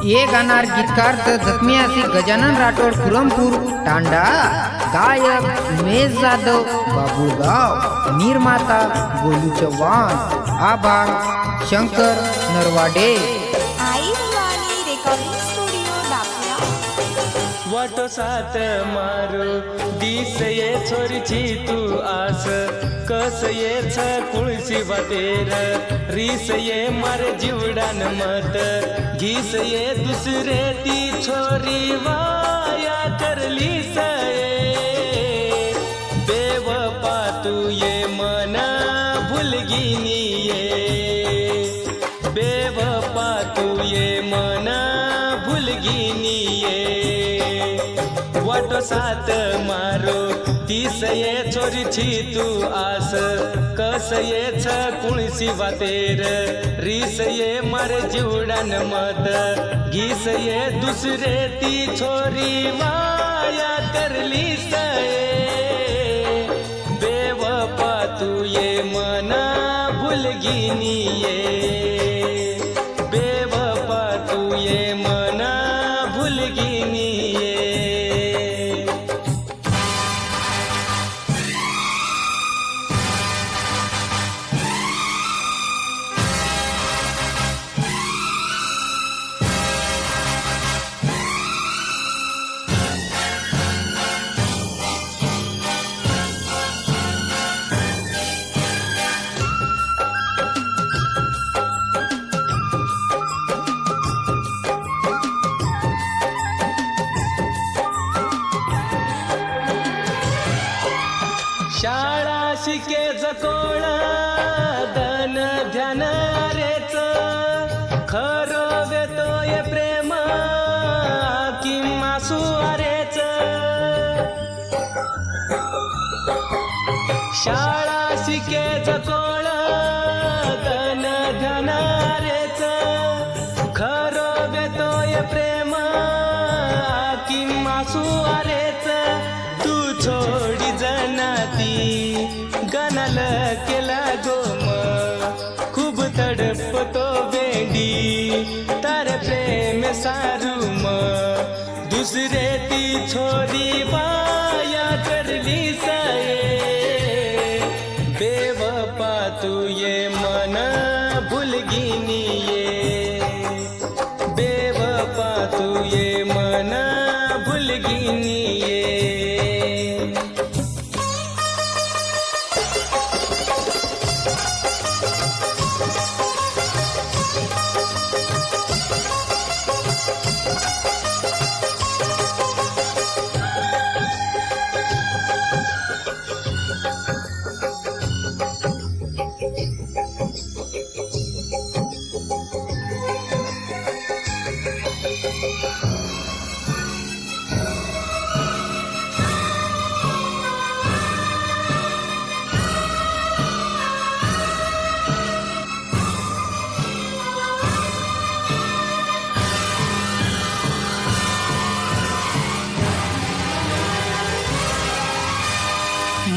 ये गाणार गीतकार जखमी असी गजानन राठोड खुरमपूर तांडा, गायक उमेश जाधव बाबुळगाव, निर्माता गोलू चव्हाण, आभार शंकर नरवाडे। आई भवानी रेकॉर्डिंग स्टुडिओ दाखला। वाटो साथ मारो दिस ये छोरीची तू आस, कस ये कुळशी वाटेर रीस ये मार जीवडान मत, घीस ये दुसरे ती छोरी वाया करली सये, बेवफा तू ये मना भुलगिनी ये, बेवफा तू ये मना भुलगिनी ये। वाटो साथ मारो तीस ये छोरीची तू आस, कस ये कुळशी वाटेर रीस ये मार जीवडान मत, घीस ये दुसरे ती छोरी वाया करली सये, बेवफा तू ये मना भुलगिनी ये, बेवफा तू ये मना भुलगिनी ये। शाळा शिके जकोळ धन ध्यान रेच, खरो वेतोय प्रेम कि मासू अरेच, शाळा शिके जकोळ धन ध्यान रेच, खरो वेतोय प्रेम कि मासू अरेच, तू छोडी जनाती गणाल केला गोम, खूप तडपतो वेंडी तार प्रेम सारूम, दुसरे ती छोरी वाया करली सये, बेवफा तू ये मन भुलगिनी ये, बेवफा तू ये मन भुलगिनी ये।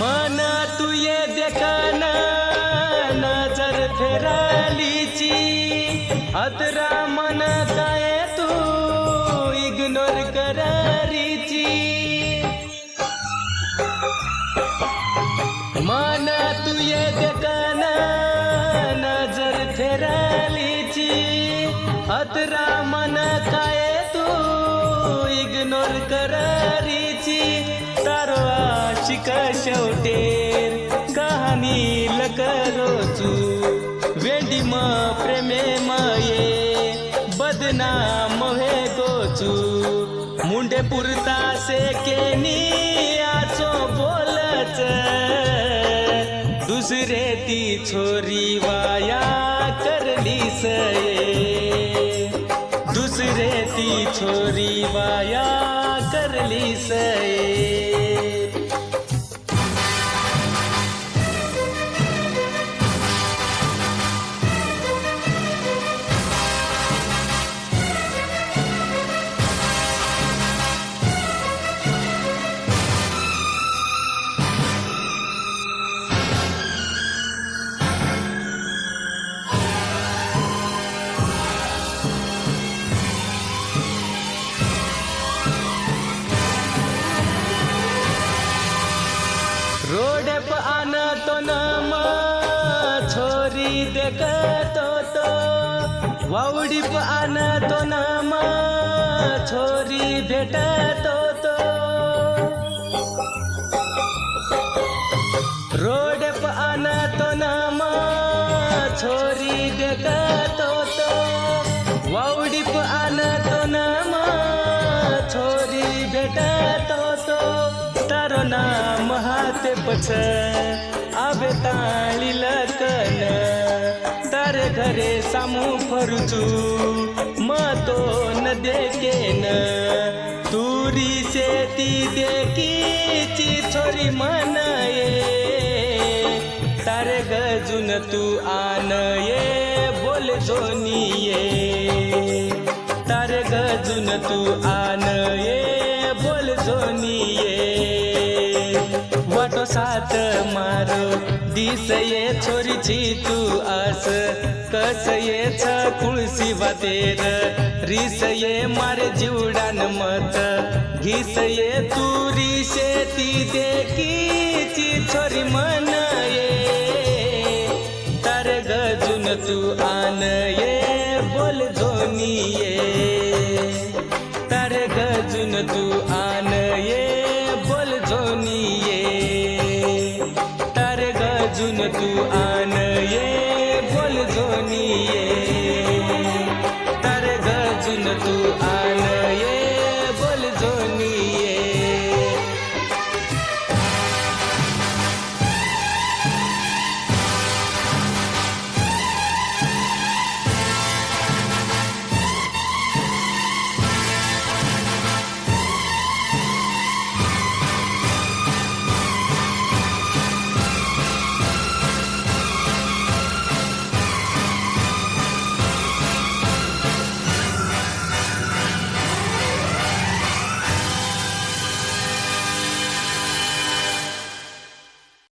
मन तू ये देखना नजर फेरालीची, अतरा मन काय तू इग्नोर करारीची, मन तू ये देखना नजर फेरालीची, अतरा मन काय तू इग्नोर करारीची, तारो आशिक शेवटेर कहाणी लकरोचू, वेंडी म प्रेमे मये बदनाम हे गोचू, मुंडे पुरता से केनी आचो बोलच, दुसरे ती छोरी वाया करली सये, दुसरे ती छोरी वाया करली सये। वावडीप आणतो नाम छोरी भेटतो तो रोडप आणतो नाम छोरी भेटतो तो वावडीप आणतो नाम छोरी भेटतो तो तारो नाम हाते पछ आबे ताळी लकन तारे घरे सामू फरुचू मतो न देखेन तुरी शेती देखीची छोरी म्हणाये तारे गजून तू आन ये बोल जोनिये तारे गजून तू आन ये बोल जोनिये वाटो साथ मारो दिस ये छोरीची तू आस कस ये छ कुळसी वातेर रिस ये मारे जीवडान मत घिस ये तुरी शेती देखीची छोरी म्हणाये तारे गजून तू आन ये बोल जोनिये तारे गजून तू आन ये बोल जोनिये तारे गजून तू आन ये बोल जोनिये तारे गजून तू